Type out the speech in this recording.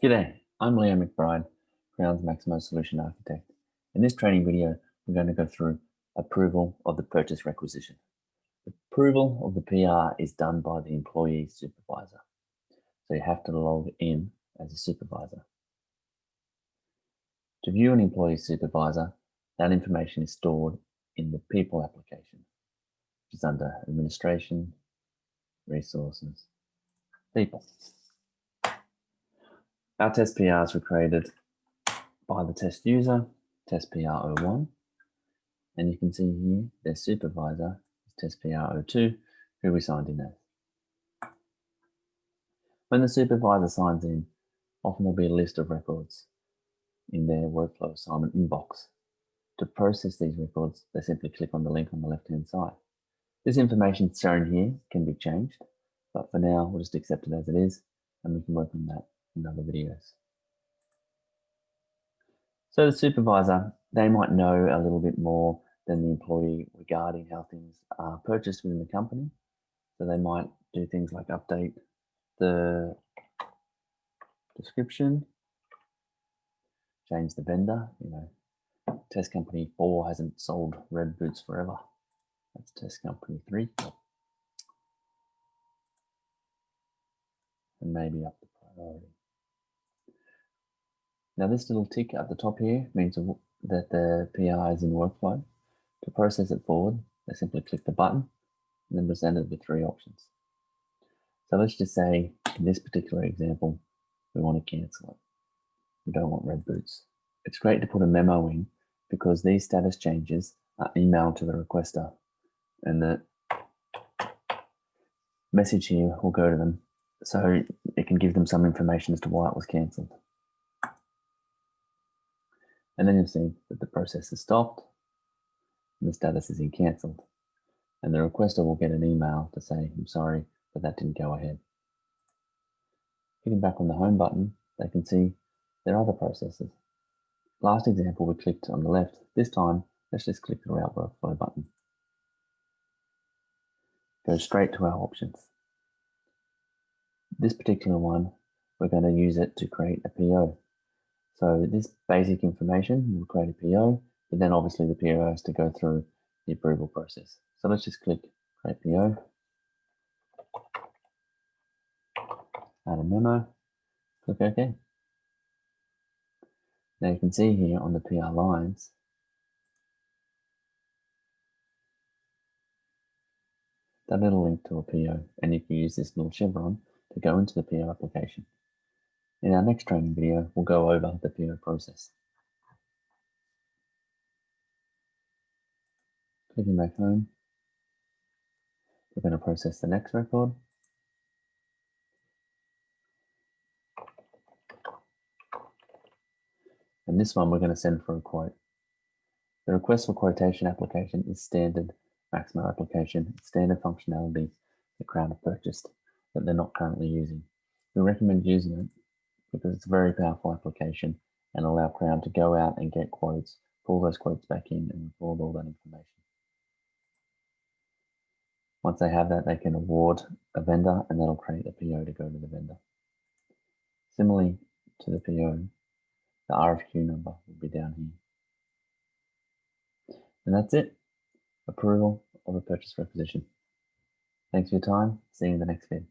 G'day, I'm Leo McBride, Crown's Maximo Solution Architect. In this training video, we're going to go through approval of the purchase requisition. Approval of the PR is done by the employee supervisor. So you have to log in as a supervisor. To view an employee supervisor, that information is stored in the People application, which is under Administration, Resources, People. Our test PRs were created by the test user, test PR01, and you can see here their supervisor is test PR02, who we signed in as. When the supervisor signs in, often there'll be a list of records in their workflow assignment inbox. To process these records, they simply click on the link on the left-hand side. This information shown here can be changed, but for now, we'll just accept it as it is, and we can work on that in other videos. So the supervisor, they might know a little bit more than the employee regarding how things are purchased within the company. So they might do things like update the description, change the vendor, test company 4 hasn't sold red boots forever. That's test company 3. And maybe up the priority. Now this little tick at the top here means that the PR is in workflow. To process it forward, they simply click the button and then presented with 3 options. So let's just say in this particular example, we want to cancel it. We don't want red boots. It's great to put a memo in because these status changes are emailed to the requester and the message here will go to them so it can give them some information as to why it was cancelled. And then you'll see that the process is stopped and the status is in cancelled. And the requester will get an email to say, I'm sorry, but that didn't go ahead. Hitting back on the home button, they can see their other processes. Last example, we clicked on the left. This time, let's just click the Route Workflow button. Go straight to our options. This particular one, we're going to use it to create a PO. So this basic information will create a PO, but then obviously the PO has to go through the approval process. So let's just click Create PO, add a memo, click OK. Now you can see here on the PR lines, that little link to a PO, and you can use this little chevron to go into the PO application. In our next training video, we'll go over the PO process. Clicking back home, we're going to process the next record. And this one we're going to send for a quote. The request for quotation application is standard Maximo application, standard functionality that Crown have purchased that they're not currently using. We recommend using it because it's a very powerful application and allow Crown to go out and get quotes, pull those quotes back in and record all that information. Once they have that, they can award a vendor and that'll create a PO to go to the vendor. Similarly to the PO, the RFQ number will be down here. And that's it. Approval of a purchase requisition. Thanks for your time. See you in the next video.